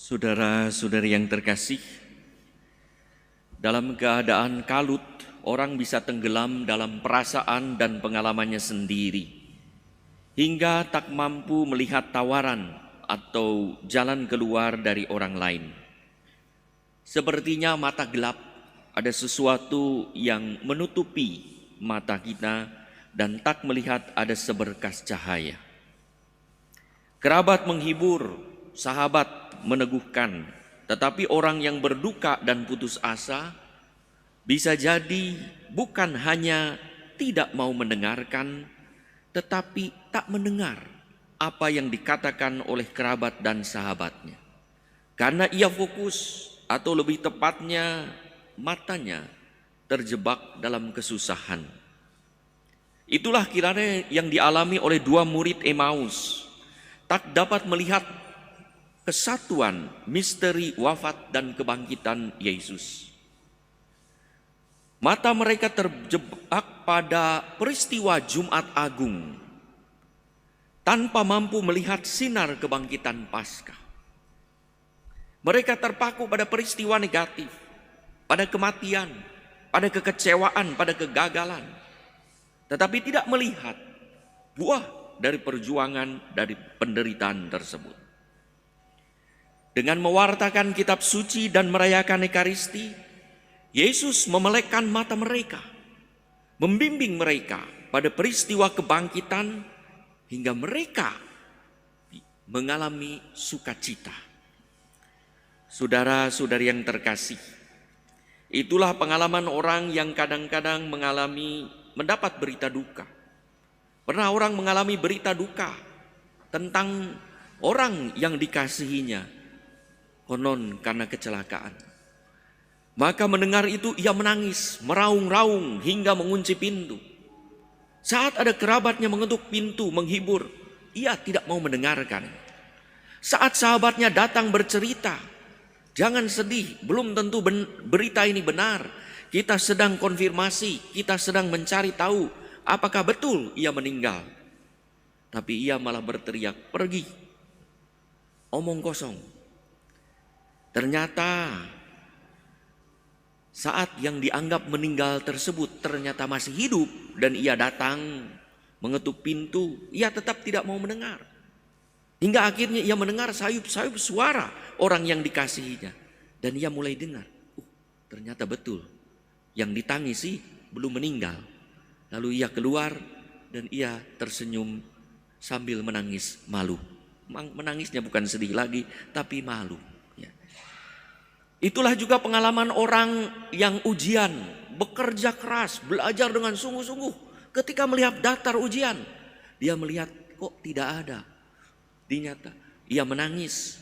Saudara-saudari yang terkasih, dalam keadaan kalut, orang bisa tenggelam dalam perasaan dan pengalamannya sendiri, hingga tak mampu melihat tawaran atau jalan keluar dari orang lain. Sepertinya mata gelap, ada sesuatu yang menutupi mata kita dan tak melihat ada seberkas cahaya. Kerabat menghibur, sahabat meneguhkan, tetapi orang yang berduka dan putus asa bisa jadi bukan hanya tidak mau mendengarkan, tetapi tak mendengar apa yang dikatakan oleh kerabat dan sahabatnya. Karena ia fokus, atau lebih tepatnya matanya terjebak dalam kesusahan. Itulah kiranya yang dialami oleh dua murid Emmaus. Tak dapat melihat kesatuan misteri wafat dan kebangkitan Yesus. Mata mereka terjebak pada peristiwa Jumat Agung, tanpa mampu melihat sinar kebangkitan Paskah. Mereka terpaku pada peristiwa negatif, pada kematian, pada kekecewaan, pada kegagalan, tetapi tidak melihat buah dari perjuangan, dari penderitaan tersebut. Dengan mewartakan kitab suci dan merayakan Ekaristi, Yesus memelekkan mata mereka, membimbing mereka pada peristiwa kebangkitan hingga mereka mengalami sukacita. Saudara-saudari yang terkasih, itulah pengalaman orang yang kadang-kadang mendapat berita duka. Pernah orang mengalami berita duka tentang orang yang dikasihinya, konon karena kecelakaan. Maka mendengar itu ia menangis, meraung-raung hingga mengunci pintu. Saat ada kerabatnya mengetuk pintu menghibur, ia tidak mau mendengarkan. Saat sahabatnya datang bercerita, jangan sedih, belum tentu berita ini benar. Kita sedang konfirmasi, kita sedang mencari tahu apakah betul ia meninggal. Tapi ia malah berteriak, pergi, omong kosong. Ternyata saat yang dianggap meninggal tersebut ternyata masih hidup dan ia datang mengetuk pintu, ia tetap tidak mau mendengar. Hingga akhirnya ia mendengar sayup-sayup suara orang yang dikasihinya. Dan ia mulai dengar, ternyata betul yang ditangisi belum meninggal. Lalu ia keluar dan ia tersenyum sambil menangis malu. Menangisnya bukan sedih lagi, tapi malu. Itulah juga pengalaman orang yang ujian, bekerja keras, belajar dengan sungguh-sungguh. Ketika melihat daftar ujian, dia melihat kok tidak ada. Ternyata ia menangis.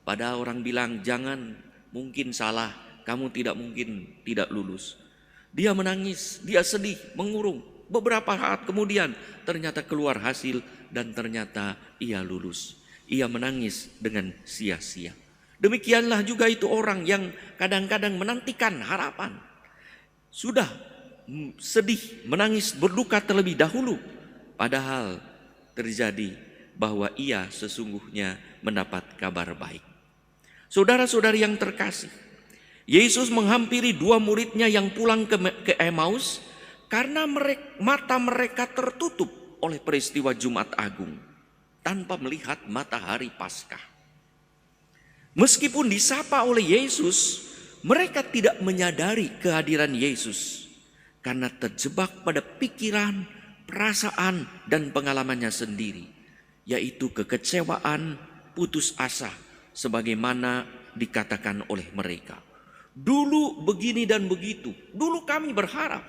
Padahal orang bilang jangan, mungkin salah, kamu tidak mungkin tidak lulus. Dia menangis, dia sedih, mengurung. Beberapa saat kemudian ternyata keluar hasil dan ternyata ia lulus. Ia menangis dengan sia-sia. Demikianlah juga itu orang yang kadang-kadang menantikan harapan. Sudah sedih, menangis, berduka terlebih dahulu. Padahal terjadi bahwa ia sesungguhnya mendapat kabar baik. Saudara-saudari yang terkasih, Yesus menghampiri dua muridnya yang pulang ke Emmaus karena mata mereka tertutup oleh peristiwa Jumat Agung tanpa melihat matahari Paskah. Meskipun disapa oleh Yesus, mereka tidak menyadari kehadiran Yesus karena terjebak pada pikiran, perasaan, dan pengalamannya sendiri, yaitu kekecewaan, putus asa, sebagaimana dikatakan oleh mereka. Dulu begini dan begitu, dulu kami berharap,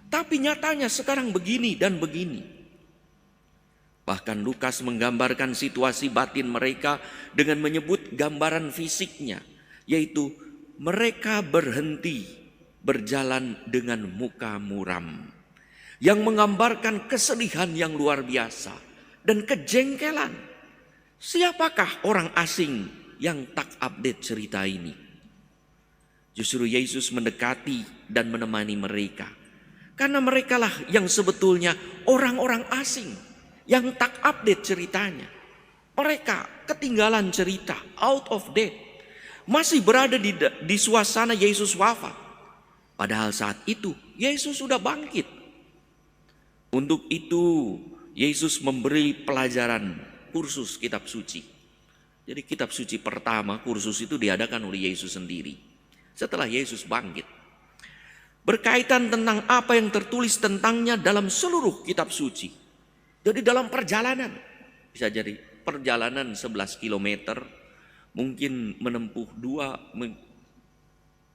tapi nyatanya sekarang begini dan begini. Bahkan Lukas menggambarkan situasi batin mereka dengan menyebut gambaran fisiknya, yaitu mereka berhenti berjalan dengan muka muram, yang menggambarkan kesedihan yang luar biasa dan kejengkelan. Siapakah orang asing yang tak update cerita ini? Justru Yesus mendekati dan menemani mereka. Karena merekalah yang sebetulnya orang-orang asing yang tak update ceritanya. Mereka ketinggalan cerita, out of date. Masih berada di suasana Yesus wafat. Padahal saat itu Yesus sudah bangkit. Untuk itu Yesus memberi pelajaran kursus kitab suci. Jadi kitab suci pertama, kursus itu diadakan oleh Yesus sendiri. Setelah Yesus bangkit. Berkaitan tentang apa yang tertulis tentangnya dalam seluruh kitab suci. Jadi dalam perjalanan, bisa jadi perjalanan 11 kilometer, mungkin menempuh 2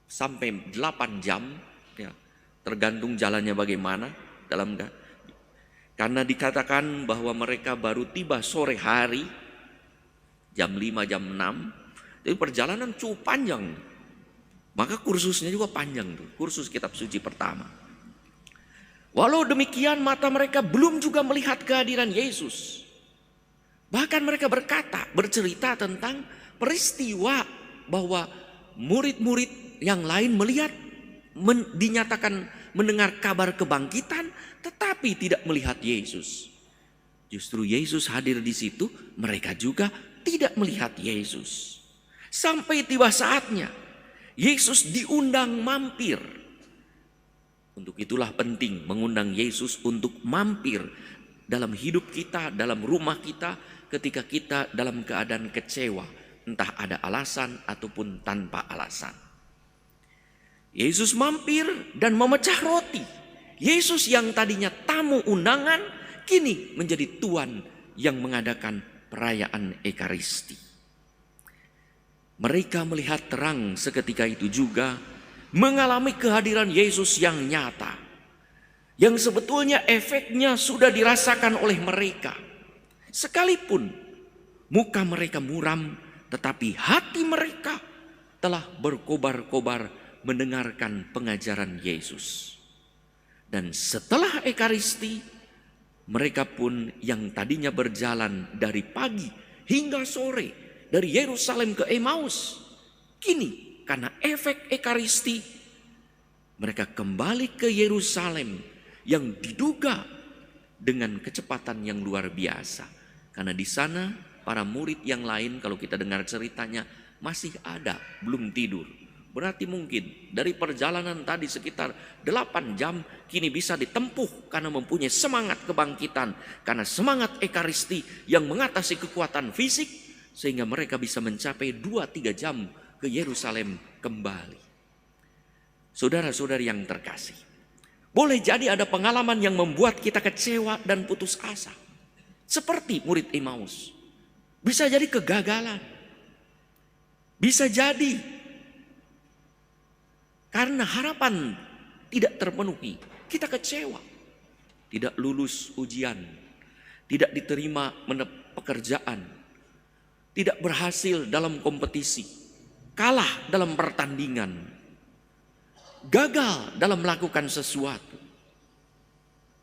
sampai 8 jam, ya, tergantung jalannya bagaimana. Karena dikatakan bahwa mereka baru tiba sore hari, jam 5, jam 6, jadi perjalanan cukup panjang. Maka kursusnya juga panjang tuh, kursus kitab suci pertama. Walau demikian mata mereka belum juga melihat kehadiran Yesus. Bahkan mereka bercerita tentang peristiwa bahwa murid-murid yang lain melihat, dinyatakan mendengar kabar kebangkitan, tetapi tidak melihat Yesus. Justru Yesus hadir di situ, mereka juga tidak melihat Yesus. Sampai tiba saatnya, Yesus diundang mampir. Untuk itulah penting mengundang Yesus untuk mampir dalam hidup kita, dalam rumah kita, ketika kita dalam keadaan kecewa, entah ada alasan ataupun tanpa alasan. Yesus mampir dan memecah roti. Yesus yang tadinya tamu undangan, kini menjadi tuan yang mengadakan perayaan Ekaristi. Mereka melihat terang seketika itu juga, mengalami kehadiran Yesus yang nyata, yang sebetulnya efeknya sudah dirasakan oleh mereka. Sekalipun muka mereka muram, tetapi hati mereka telah berkobar-kobar mendengarkan pengajaran Yesus. Dan setelah Ekaristi, mereka pun yang tadinya berjalan dari pagi hingga sore, dari Yerusalem ke Emmaus, kini karena efek Ekaristi, mereka kembali ke Yerusalem yang diduga dengan kecepatan yang luar biasa. Karena di sana para murid yang lain, kalau kita dengar ceritanya, masih ada, belum tidur. Berarti mungkin dari perjalanan tadi sekitar 8 jam kini bisa ditempuh karena mempunyai semangat kebangkitan. Karena semangat Ekaristi yang mengatasi kekuatan fisik, sehingga mereka bisa mencapai 2-3 jam ke Yerusalem kembali. Saudara-saudari yang terkasih, boleh jadi ada pengalaman yang membuat kita kecewa dan putus asa. Seperti murid Emmaus. Bisa jadi kegagalan. Bisa jadi karena harapan tidak terpenuhi, kita kecewa. Tidak lulus ujian, tidak diterima pekerjaan, tidak berhasil dalam kompetisi, kalah dalam pertandingan, gagal dalam melakukan sesuatu.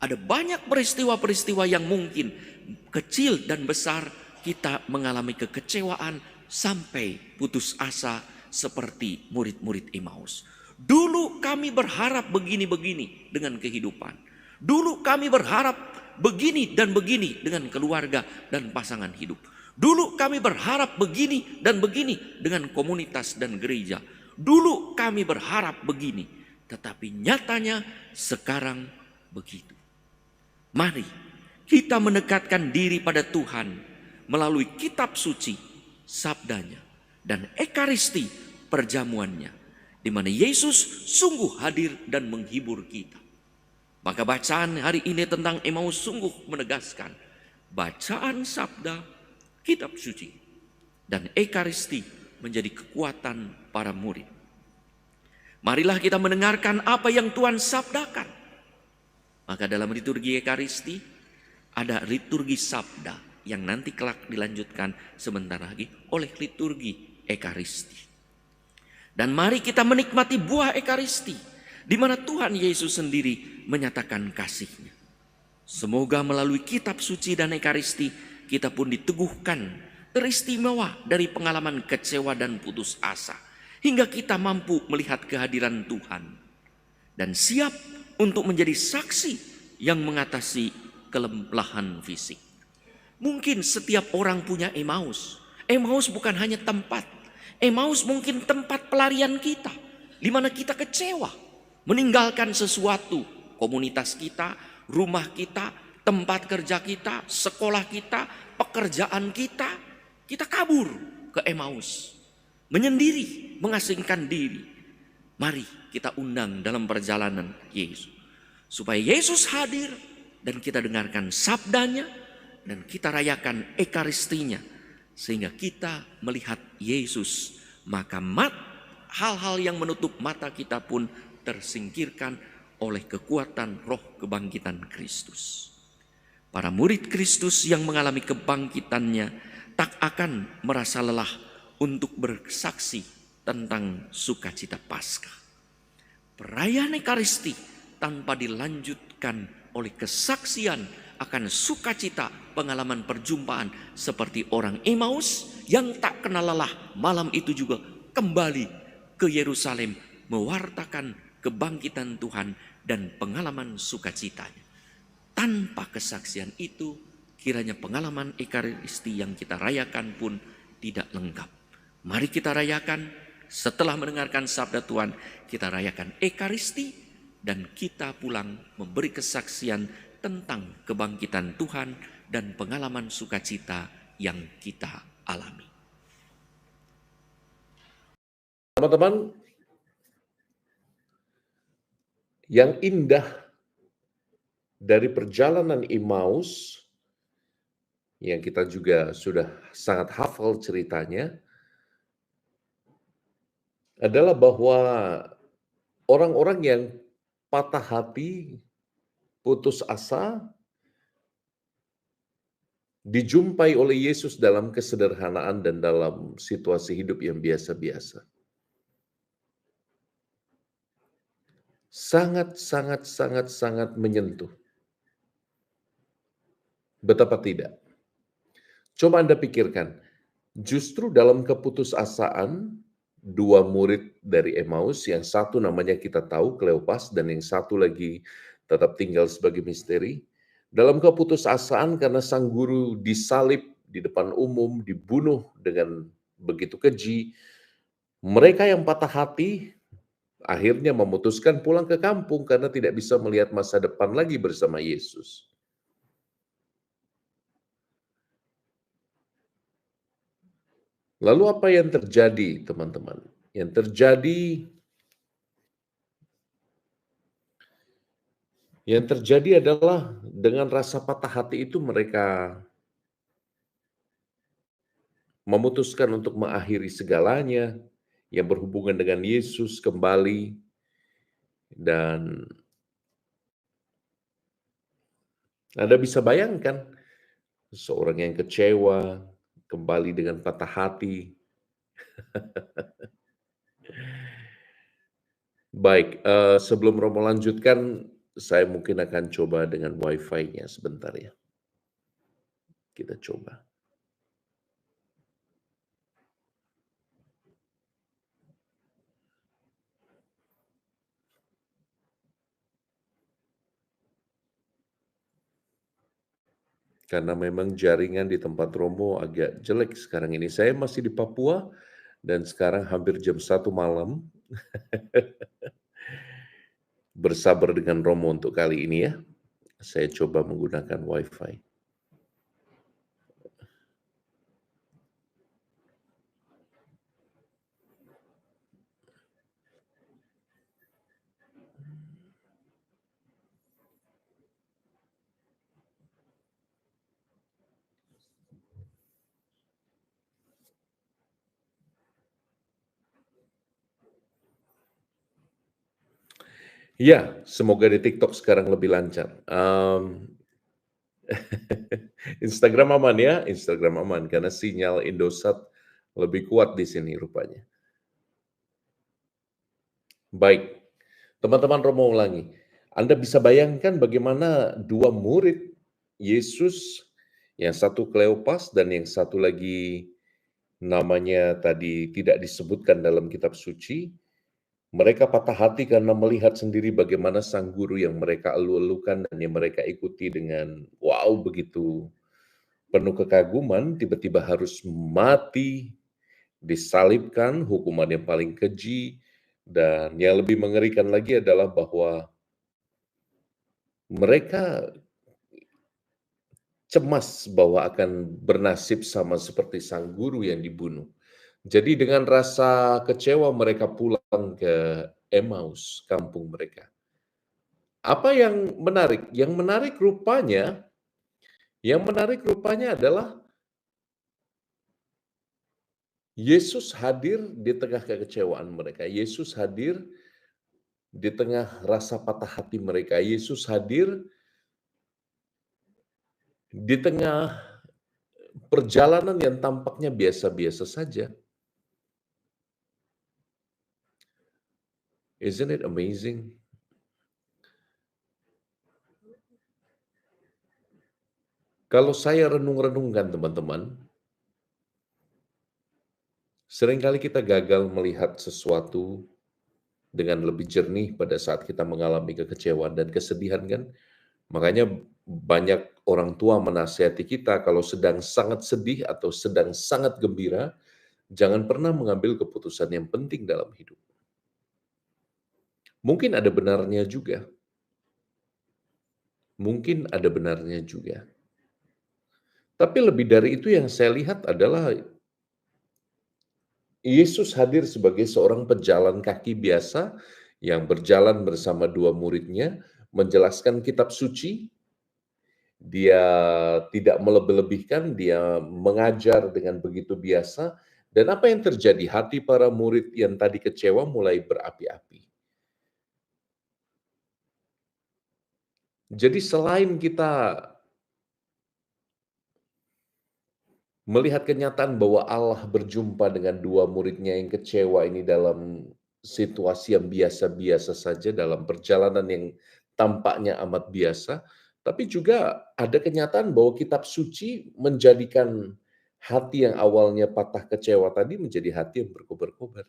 Ada banyak peristiwa-peristiwa yang mungkin kecil dan besar kita mengalami kekecewaan sampai putus asa seperti murid-murid Emmaus. Dulu kami berharap begini-begini dengan kehidupan. Dulu kami berharap begini dan begini dengan keluarga dan pasangan hidup. Dulu kami berharap begini dan begini dengan komunitas dan gereja. Dulu kami berharap begini, tetapi nyatanya sekarang begitu. Mari kita mendekatkan diri pada Tuhan melalui kitab suci, sabdanya, dan Ekaristi perjamuannya, di mana Yesus sungguh hadir dan menghibur kita. Maka bacaan hari ini tentang Emmaus sungguh menegaskan bacaan sabda, kitab suci, dan Ekaristi menjadi kekuatan para murid. Marilah kita mendengarkan apa yang Tuhan sabdakan. Maka dalam liturgi Ekaristi ada liturgi sabda yang nanti kelak dilanjutkan sebentar lagi oleh liturgi Ekaristi. Dan mari kita menikmati buah Ekaristi, di mana Tuhan Yesus sendiri menyatakan kasih-Nya. Semoga melalui kitab suci dan Ekaristi kita pun diteguhkan, teristimewa dari pengalaman kecewa dan putus asa, hingga kita mampu melihat kehadiran Tuhan dan siap untuk menjadi saksi yang mengatasi kelelahan fisik. Mungkin setiap orang punya Emmaus. Emmaus bukan hanya tempat. Emmaus mungkin tempat pelarian kita. Di mana kita kecewa. Meninggalkan sesuatu. Komunitas kita, rumah kita, tempat kerja kita, sekolah kita, pekerjaan kita. Kita kabur ke Emmaus. Menyendiri, mengasingkan diri. Mari kita undang dalam perjalanan Yesus. Supaya Yesus hadir dan kita dengarkan sabdanya. Dan kita rayakan ekaristinya. Sehingga kita melihat Yesus. Maka hal-hal yang menutup mata kita pun tersingkirkan oleh kekuatan roh kebangkitan Kristus. Para murid Kristus yang mengalami kebangkitannya tak akan merasa lelah untuk bersaksi tentang sukacita Paskah. Perayaan ekaristi tanpa dilanjutkan oleh kesaksian akan sukacita pengalaman perjumpaan seperti orang Emmaus yang tak kenal lelah malam itu juga kembali ke Yerusalem mewartakan kebangkitan Tuhan dan pengalaman sukacitanya. Tanpa kesaksian itu kiranya pengalaman ekaristi yang kita rayakan pun tidak lengkap. Mari kita rayakan setelah mendengarkan sabda Tuhan, kita rayakan ekaristi dan kita pulang memberi kesaksian tentang kebangkitan Tuhan dan pengalaman sukacita yang kita alami. Teman-teman, yang indah dari perjalanan Emmaus, yang kita juga sudah sangat hafal ceritanya, adalah bahwa orang-orang yang patah hati, putus asa, dijumpai oleh Yesus dalam kesederhanaan dan dalam situasi hidup yang biasa-biasa. Sangat menyentuh. Betapa tidak? Coba Anda pikirkan, justru dalam keputusasaan, dua murid dari Emmaus, yang satu namanya kita tahu, Kleopas, dan yang satu lagi tetap tinggal sebagai misteri. Dalam keputusasaan karena sang guru disalib di depan umum, dibunuh dengan begitu keji, mereka yang patah hati akhirnya memutuskan pulang ke kampung karena tidak bisa melihat masa depan lagi bersama Yesus. Lalu apa yang terjadi, teman-teman? Yang terjadi adalah dengan rasa patah hati itu mereka memutuskan untuk mengakhiri segalanya yang berhubungan dengan Yesus kembali, dan Anda bisa bayangkan seorang yang kecewa kembali dengan patah hati. Baik, sebelum Romo lanjutkan, saya mungkin akan coba dengan Wi-Fi-nya sebentar ya. Kita coba. Karena memang jaringan di tempat Romo agak jelek sekarang ini. Saya masih di Papua dan sekarang hampir jam 1 malam. Bersabar dengan Romo untuk kali ini ya. Saya coba menggunakan Wi-Fi. Ya, semoga di TikTok sekarang lebih lancar. Instagram aman ya, Instagram aman karena sinyal Indosat lebih kuat di sini rupanya. Baik, teman-teman Romo ulangi. Anda bisa bayangkan bagaimana dua murid Yesus, yang satu Kleopas dan yang satu lagi namanya tadi tidak disebutkan dalam kitab suci. Mereka patah hati karena melihat sendiri bagaimana sang guru yang mereka elu-elukan dan yang mereka ikuti dengan wow begitu penuh kekaguman, tiba-tiba harus mati, disalibkan, hukuman yang paling keji, dan yang lebih mengerikan lagi adalah bahwa mereka cemas bahwa akan bernasib sama seperti sang guru yang dibunuh. Jadi dengan rasa kecewa mereka pulang ke Emmaus, kampung mereka. Apa yang menarik? Yang menarik rupanya adalah Yesus hadir di tengah kekecewaan mereka. Yesus hadir di tengah rasa patah hati mereka. Yesus hadir di tengah perjalanan yang tampaknya biasa-biasa saja. Isn't it amazing? Kalau saya renung-renungkan teman-teman, seringkali kita gagal melihat sesuatu dengan lebih jernih pada saat kita mengalami kekecewaan dan kesedihan kan. Makanya banyak orang tua menasihati kita kalau sedang sangat sedih atau sedang sangat gembira, jangan pernah mengambil keputusan yang penting dalam hidup. Mungkin ada benarnya juga. Mungkin ada benarnya juga. Tapi lebih dari itu yang saya lihat adalah Yesus hadir sebagai seorang pejalan kaki biasa yang berjalan bersama dua muridnya, menjelaskan kitab suci. Dia tidak melebih-lebihkan, dia mengajar dengan begitu biasa. Dan apa yang terjadi? Hati para murid yang tadi kecewa mulai berapi-api. Jadi selain kita melihat kenyataan bahwa Allah berjumpa dengan dua muridnya yang kecewa ini dalam situasi yang biasa-biasa saja, dalam perjalanan yang tampaknya amat biasa, tapi juga ada kenyataan bahwa kitab suci menjadikan hati yang awalnya patah kecewa tadi menjadi hati yang berkobar-kobar.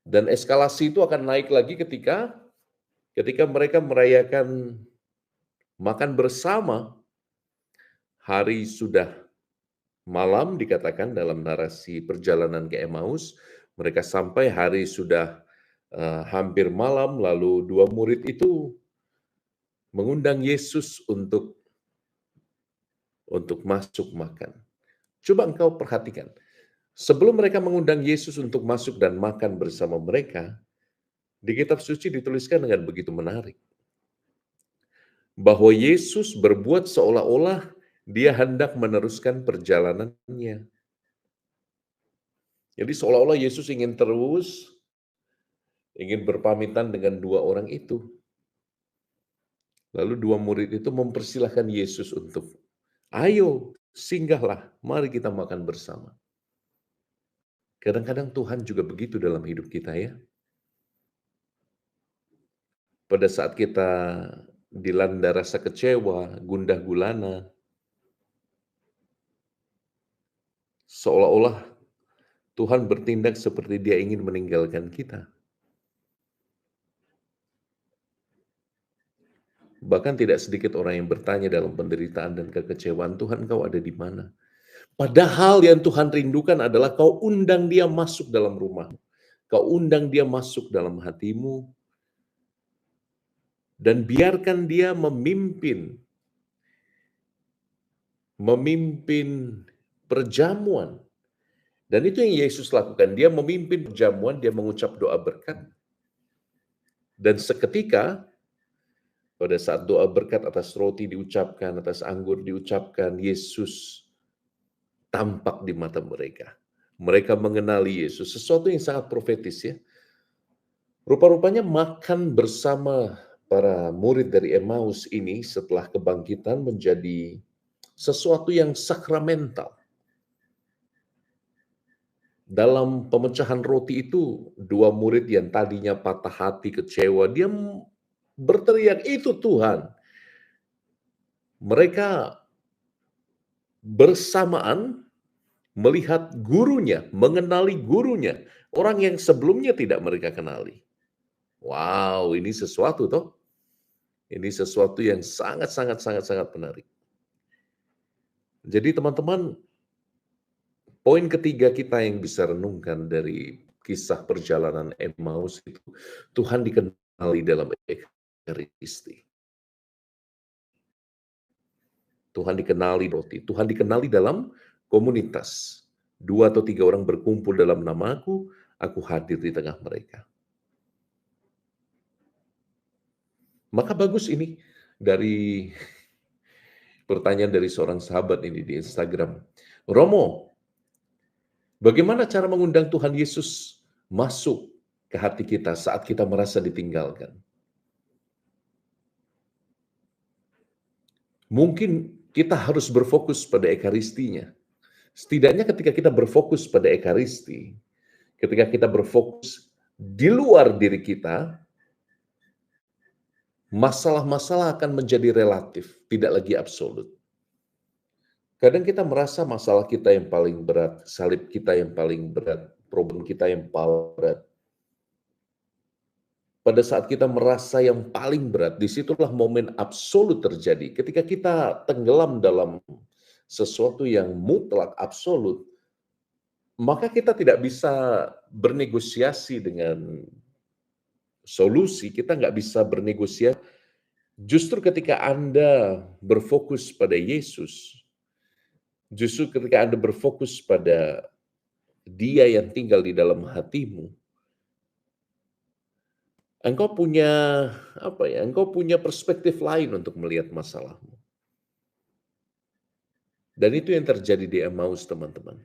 Dan eskalasi itu akan naik lagi ketika mereka merayakan makan bersama. Hari sudah malam dikatakan dalam narasi perjalanan ke Emmaus, mereka sampai hari sudah hampir malam, lalu dua murid itu mengundang Yesus untuk masuk makan. Coba engkau perhatikan, sebelum mereka mengundang Yesus untuk masuk dan makan bersama mereka, di kitab suci dituliskan dengan begitu menarik, bahwa Yesus berbuat seolah-olah dia hendak meneruskan perjalanannya. Jadi seolah-olah Yesus ingin berpamitan dengan dua orang itu. Lalu dua murid itu mempersilahkan Yesus untuk, ayo singgahlah, mari kita makan bersama. Kadang-kadang Tuhan juga begitu dalam hidup kita ya. Pada saat kita dilanda rasa kecewa, gundah gulana, seolah-olah Tuhan bertindak seperti Dia ingin meninggalkan kita. Bahkan tidak sedikit orang yang bertanya dalam penderitaan dan kekecewaan, Tuhan Kau ada di mana? Padahal yang Tuhan rindukan adalah Kau undang dia masuk dalam rumahmu. Kau undang dia masuk dalam hatimu. Dan biarkan dia memimpin perjamuan. Dan itu yang Yesus lakukan. Dia memimpin perjamuan, dia mengucap doa berkat. Dan seketika, pada saat doa berkat atas roti diucapkan, atas anggur diucapkan, Yesus tampak di mata mereka. Mereka mengenali Yesus, sesuatu yang sangat profetis ya. Rupa-rupanya makan bersama para murid dari Emmaus ini setelah kebangkitan menjadi sesuatu yang sakramental. Dalam pemecahan roti itu, dua murid yang tadinya patah hati, kecewa, dia berteriak, itu Tuhan. Mereka bersamaan melihat gurunya, mengenali gurunya, orang yang sebelumnya tidak mereka kenali. Wow, ini sesuatu toh. Ini sesuatu yang sangat menarik. Jadi teman-teman, poin ketiga kita yang bisa renungkan dari kisah perjalanan Emmaus itu, Tuhan dikenali dalam Ekaristi. Tuhan dikenali roti, Tuhan dikenali dalam komunitas. 2 atau 3 orang berkumpul dalam namaku, aku hadir di tengah mereka. Maka bagus ini dari pertanyaan dari seorang sahabat ini di Instagram. Romo, bagaimana cara mengundang Tuhan Yesus masuk ke hati kita saat kita merasa ditinggalkan? Mungkin kita harus berfokus pada Ekaristinya. Setidaknya ketika kita berfokus pada Ekaristi, ketika kita berfokus di luar diri kita, masalah-masalah akan menjadi relatif, tidak lagi absolut. Kadang kita merasa masalah kita yang paling berat, salib kita yang paling berat, problem kita yang paling berat. Pada saat kita merasa yang paling berat, disitulah momen absolut terjadi. Ketika kita tenggelam dalam sesuatu yang mutlak absolut, maka kita tidak bisa bernegosiasi dengan solusi, kita nggak bisa bernegosiasi. Justru ketika Anda berfokus pada Yesus, justru ketika Anda berfokus pada Dia yang tinggal di dalam hatimu, engkau punya engkau punya perspektif lain untuk melihat masalahmu. Dan itu yang terjadi di Emmaus, teman-teman.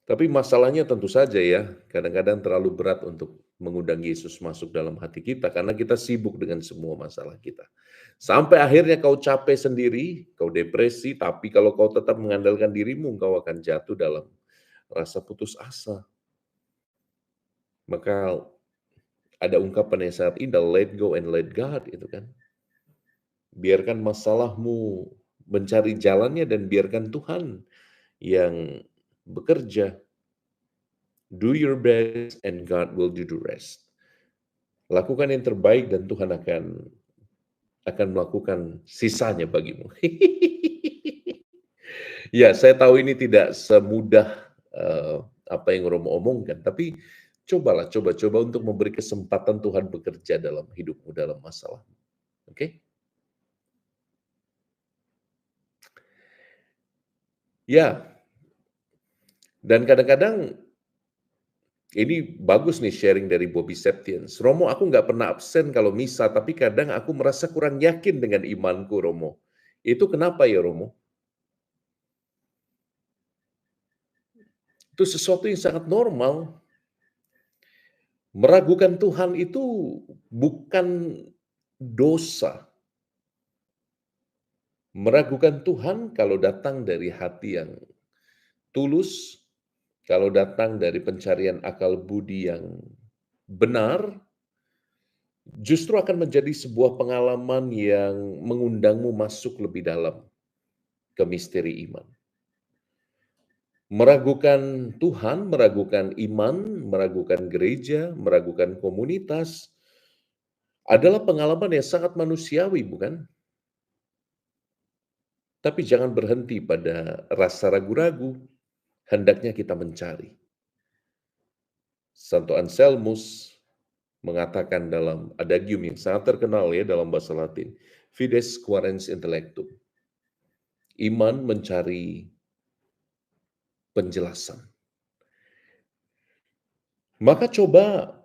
Tapi masalahnya tentu saja ya, kadang-kadang terlalu berat untuk mengundang Yesus masuk dalam hati kita karena kita sibuk dengan semua masalah kita. Sampai akhirnya kau capek sendiri, kau depresi, tapi kalau kau tetap mengandalkan dirimu, kau akan jatuh dalam rasa putus asa. Maka ada ungkapan yang sangat indah, let go and let God, itu kan. Biarkan masalahmu mencari jalannya dan biarkan Tuhan yang bekerja. Do your best and God will do the rest. Lakukan yang terbaik dan Tuhan akan melakukan sisanya bagimu. Ya, saya tahu ini tidak semudah apa yang Romo omongkan, tapi coba untuk memberi kesempatan Tuhan bekerja dalam hidupmu, dalam masalahmu. Oke? Ya, dan kadang-kadang ini bagus nih sharing dari Bobby Septiens. Romo, aku nggak pernah absen kalau misa, tapi kadang aku merasa kurang yakin dengan imanku, Romo. Itu kenapa ya, Romo? Itu sesuatu yang sangat normal. Meragukan Tuhan itu bukan dosa. Meragukan Tuhan kalau datang dari hati yang tulus, kalau datang dari pencarian akal budi yang benar, justru akan menjadi sebuah pengalaman yang mengundangmu masuk lebih dalam ke misteri iman. Meragukan Tuhan, meragukan iman, meragukan gereja, meragukan komunitas adalah pengalaman yang sangat manusiawi, bukan? Tapi jangan berhenti pada rasa ragu-ragu, hendaknya kita mencari. Santo Anselmus mengatakan dalam adagium yang sangat terkenal ya dalam bahasa Latin, fides quaerens intellectum. Iman mencari penjelasan. Maka coba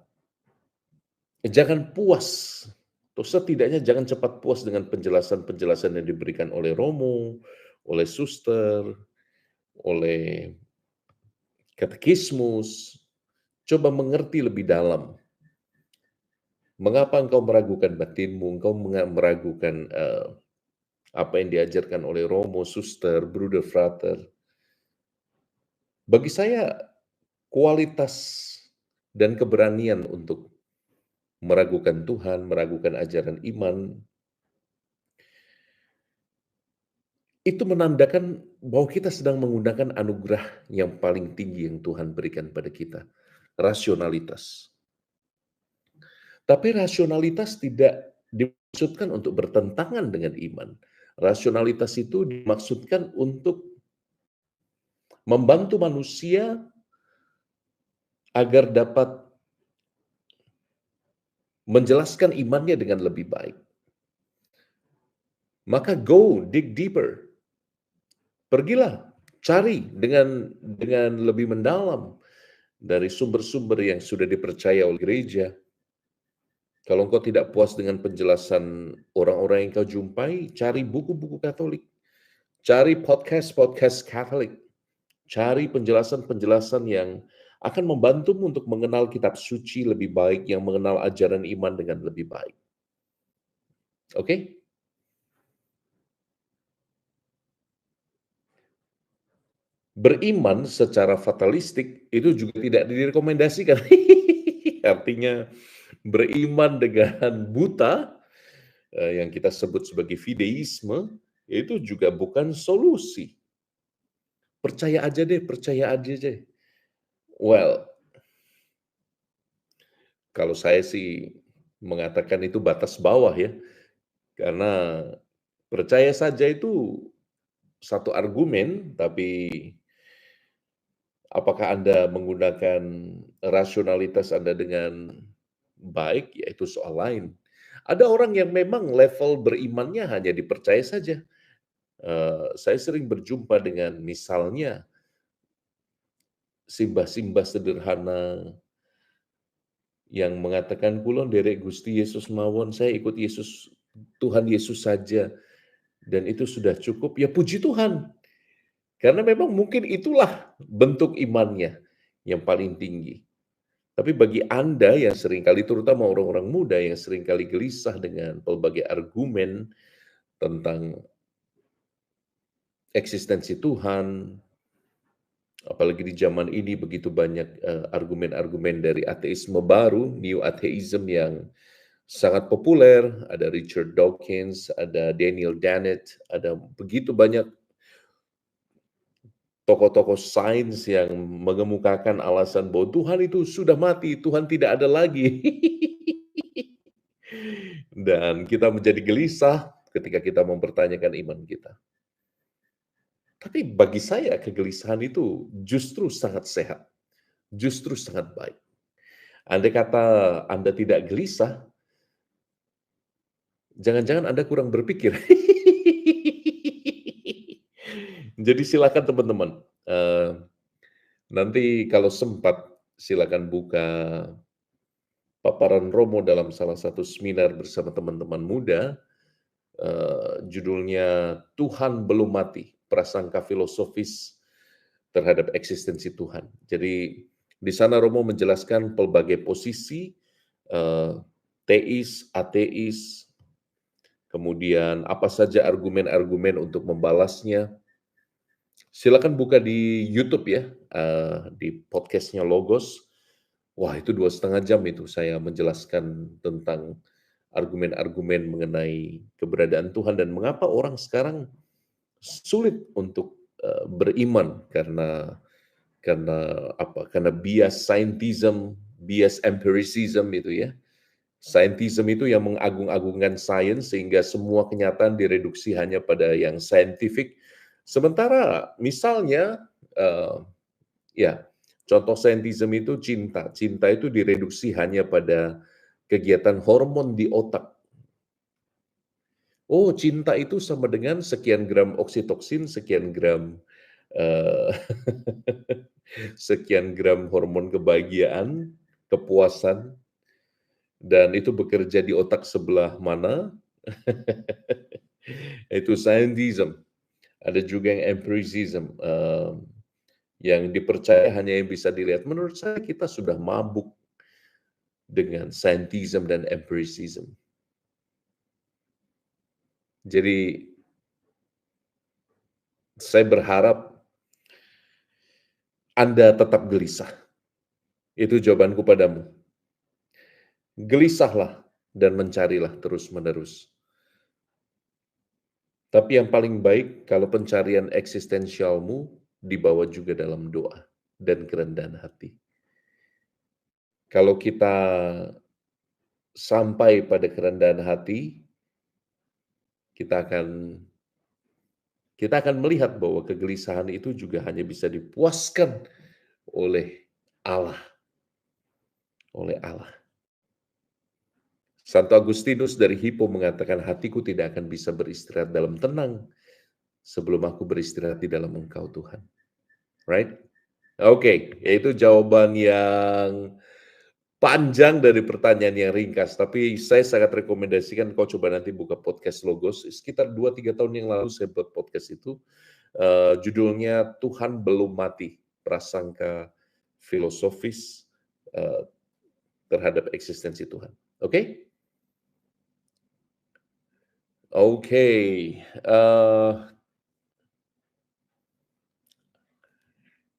jangan puas, atau setidaknya jangan cepat puas dengan penjelasan-penjelasan yang diberikan oleh Romo, oleh suster, oleh katekismus. Coba mengerti lebih dalam. Mengapa engkau meragukan batinmu, engkau meragukan apa yang diajarkan oleh Romo, suster, bruder, frater. Bagi saya, kualitas dan keberanian untuk meragukan Tuhan, meragukan ajaran iman, itu menandakan bahwa kita sedang menggunakan anugerah yang paling tinggi yang Tuhan berikan pada kita, rasionalitas. Tapi rasionalitas tidak dimaksudkan untuk bertentangan dengan iman. Rasionalitas itu dimaksudkan untuk membantu manusia agar dapat menjelaskan imannya dengan lebih baik. Maka go dig deeper. Pergilah, cari dengan lebih mendalam dari sumber-sumber yang sudah dipercaya oleh gereja. Kalau engkau tidak puas dengan penjelasan orang-orang yang kau jumpai, cari buku-buku Katolik, cari podcast-podcast Katolik, cari penjelasan-penjelasan yang akan membantumu untuk mengenal kitab suci lebih baik, yang mengenal ajaran iman dengan lebih baik. Oke? Beriman secara fatalistik itu juga tidak direkomendasikan. Artinya beriman dengan buta, yang kita sebut sebagai fideisme, itu juga bukan solusi. Percaya aja deh, percaya aja deh. Well, kalau saya sih mengatakan itu batas bawah ya, karena percaya saja itu satu argumen, tapi apakah Anda menggunakan rasionalitas Anda dengan baik, ya itu soal lain. Ada orang yang memang level berimannya hanya dipercaya saja. Saya sering berjumpa dengan misalnya simbah-simbah sederhana yang mengatakan, "Kula nderek Gusti Yesus mawon, saya ikut Yesus, Tuhan Yesus saja, dan itu sudah cukup." Ya puji Tuhan, karena memang mungkin itulah bentuk imannya yang paling tinggi. Tapi bagi Anda yang seringkali, terutama orang-orang muda yang seringkali gelisah dengan pelbagai argumen tentang eksistensi Tuhan, apalagi di zaman ini begitu banyak argumen-argumen dari ateisme baru, New Atheism yang sangat populer, ada Richard Dawkins, ada Daniel Dennett, ada begitu banyak tokoh-tokoh sains yang mengemukakan alasan bahwa Tuhan itu sudah mati, Tuhan tidak ada lagi. Dan kita menjadi gelisah ketika kita mempertanyakan iman kita. Tapi bagi saya kegelisahan itu justru sangat sehat, justru sangat baik. Andai kata Anda tidak gelisah, jangan-jangan Anda kurang berpikir. Jadi silakan teman-teman, nanti kalau sempat silakan buka paparan Romo dalam salah satu seminar bersama teman-teman muda, judulnya Tuhan Belum Mati, Prasangka Filosofis Terhadap Eksistensi Tuhan. Jadi di sana Romo menjelaskan pelbagai posisi, teis, ateis, kemudian apa saja argumen-argumen untuk membalasnya. Silakan buka di YouTube ya, di podcastnya Logos. Wah itu 2,5 jam itu saya menjelaskan tentang argumen-argumen mengenai keberadaan Tuhan dan mengapa orang sekarang sulit untuk beriman karena apa? Karena bias scientism, bias empiricism itu ya. Scientism itu yang mengagung-agungkan sains sehingga semua kenyataan direduksi hanya pada yang scientific. Sementara misalnya ya contoh scientism itu cinta. Cinta itu direduksi hanya pada kegiatan hormon di otak. Oh, cinta itu sama dengan sekian gram oksitoksin, sekian gram eh, sekian gram hormon kebahagiaan, kepuasan, dan itu bekerja di otak sebelah mana? Itu scientism. Ada juga yang empiricism, yang dipercaya hanya yang bisa dilihat. Menurut saya kita sudah mabuk dengan scientism dan empiricism. Jadi saya berharap Anda tetap gelisah. Itu jawabanku padamu. Gelisahlah dan mencarilah terus-menerus. Tapi yang paling baik kalau pencarian eksistensialmu dibawa juga dalam doa dan kerendahan hati. Kalau kita sampai pada kerendahan hati, kita akan kita akan melihat bahwa kegelisahan itu juga hanya bisa dipuaskan oleh Allah, oleh Allah. Santo Agustinus dari Hippo mengatakan, hatiku tidak akan bisa beristirahat dalam tenang sebelum aku beristirahat di dalam Engkau, Tuhan. Right? Oke, yaitu jawaban yang panjang dari pertanyaan yang ringkas, tapi saya sangat rekomendasikan kau coba nanti buka podcast Logos. Sekitar 2-3 tahun yang lalu saya buat podcast itu, judulnya Tuhan Belum Mati, prasangka filosofis terhadap eksistensi Tuhan. Oke? Oke,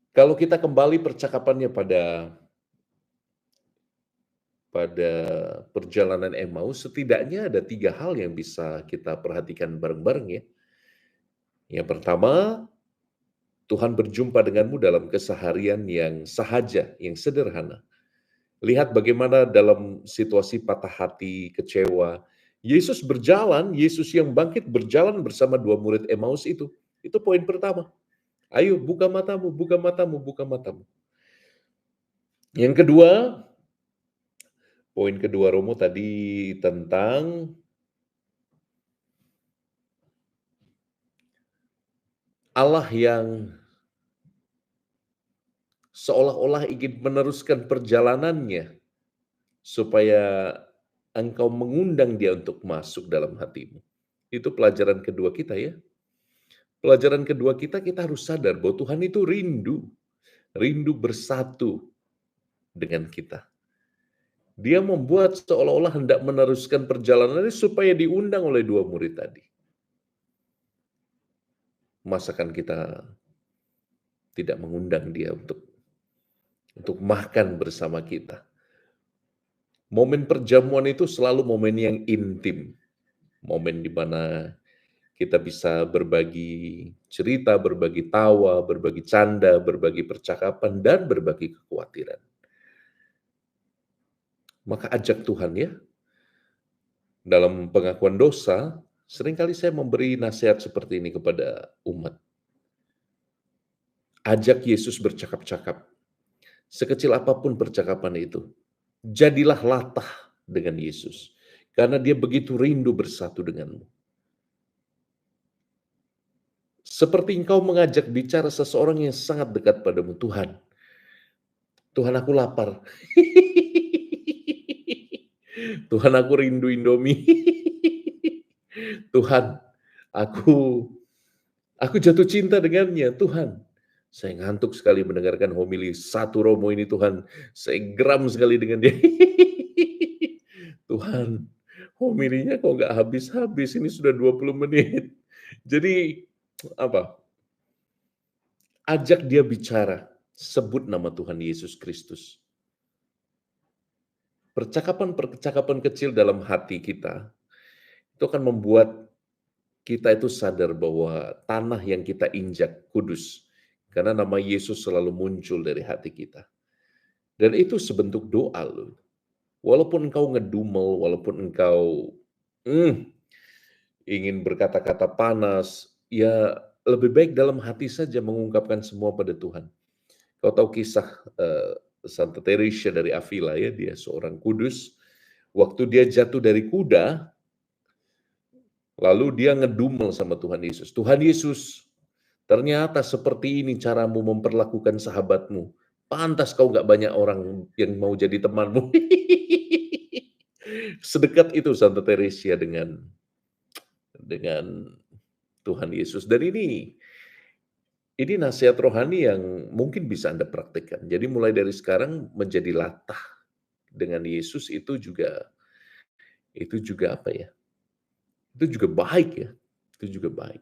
kalau kita kembali percakapannya pada perjalanan Emmaus, setidaknya ada 3 hal yang bisa kita perhatikan bareng-bareng ya. Yang pertama, Tuhan berjumpa denganmu dalam keseharian yang sahaja, yang sederhana. Lihat bagaimana dalam situasi patah hati, kecewa, Yesus berjalan, Yesus yang bangkit berjalan bersama 2 murid Emmaus itu. Itu poin pertama. Ayo buka matamu, buka matamu, buka matamu. Yang kedua, poin kedua Romo tadi tentang Allah yang seolah-olah ingin meneruskan perjalanannya supaya engkau mengundang dia untuk masuk dalam hatimu. Itu pelajaran kedua kita ya. Pelajaran kedua kita harus sadar bahwa Tuhan itu rindu bersatu dengan kita. Dia membuat seolah-olah hendak meneruskan perjalanannya supaya diundang oleh 2 murid tadi. Masakan kita tidak mengundang dia untuk makan bersama kita? Momen perjamuan itu selalu momen yang intim. Momen di mana kita bisa berbagi cerita, berbagi tawa, berbagi canda, berbagi percakapan, dan berbagi kekhawatiran. Maka ajak Tuhan ya. Dalam pengakuan dosa, seringkali saya memberi nasihat seperti ini kepada umat. Ajak Yesus bercakap-cakap. Sekecil apapun percakapan itu, jadilah latah dengan Yesus. Karena dia begitu rindu bersatu denganmu. Seperti engkau mengajak bicara seseorang yang sangat dekat padamu, Tuhan aku lapar. Tuhan aku rindu Indomie. Tuhan, aku jatuh cinta dengannya. Tuhan, saya ngantuk sekali mendengarkan homili satu Romo ini Tuhan. Saya geram sekali dengan dia. Tuhan, homilinya kok nggak habis-habis. Ini sudah 20 menit. Jadi, apa? Ajak dia bicara. Sebut nama Tuhan Yesus Kristus. Percakapan-percakapan kecil dalam hati kita, itu akan membuat kita itu sadar bahwa tanah yang kita injak kudus. Karena nama Yesus selalu muncul dari hati kita. Dan itu sebentuk doa loh. Walaupun engkau ngedumel, walaupun engkau ingin berkata-kata panas, ya lebih baik dalam hati saja mengungkapkan semua pada Tuhan. Kau tahu kisah Santa Teresa dari Avila ya, dia seorang kudus. Waktu dia jatuh dari kuda, lalu dia ngedumel sama Tuhan Yesus. Tuhan Yesus, ternyata seperti ini caramu memperlakukan sahabatmu. Pantas kau gak banyak orang yang mau jadi temanmu. Sedekat itu Santa Teresa dengan Tuhan Yesus. Dan ini nasihat rohani yang mungkin bisa Anda praktekkan. Jadi mulai dari sekarang menjadi latah dengan Yesus itu juga apa ya? Itu juga baik ya. Itu juga baik.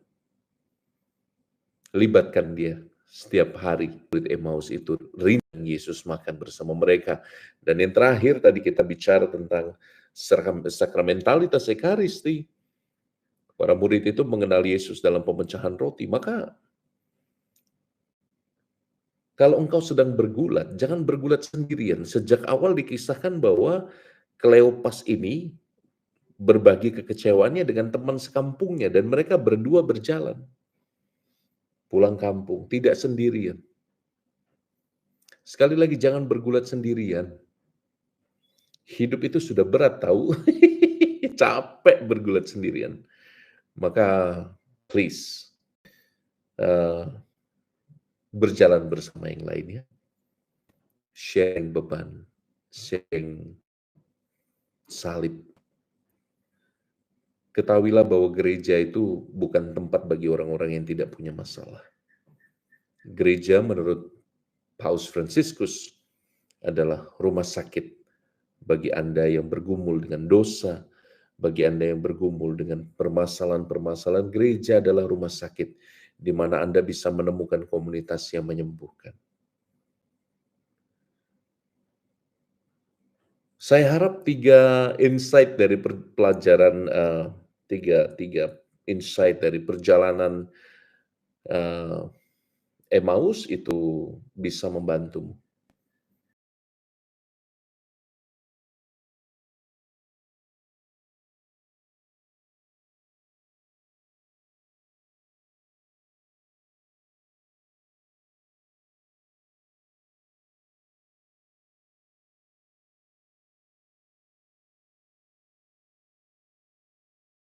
Libatkan dia setiap hari. Murid Emmaus itu rindu Yesus makan bersama mereka. Dan yang terakhir tadi kita bicara tentang sakramentalitas Ekaristi. Para murid itu mengenal Yesus dalam pemecahan roti. Maka kalau engkau sedang bergulat, jangan bergulat sendirian. Sejak awal dikisahkan bahwa Kleopas ini berbagi kekecewaannya dengan teman sekampungnya dan mereka berdua berjalan. pulang kampung, tidak sendirian. Sekali lagi jangan bergulat sendirian. Hidup itu sudah berat tahu. Capek bergulat sendirian. Maka please, berjalan bersama yang lainnya. Sharing beban, sharing salib. Ketahuilah bahwa gereja itu bukan tempat bagi orang-orang yang tidak punya masalah. Gereja menurut Paus Fransiskus adalah rumah sakit bagi Anda yang bergumul dengan dosa, bagi Anda yang bergumul dengan permasalahan-permasalahan. Gereja adalah rumah sakit di mana Anda bisa menemukan komunitas yang menyembuhkan. Saya harap 3 insight dari pelajaran, tiga insight dari perjalanan Emmaus itu bisa membantumu.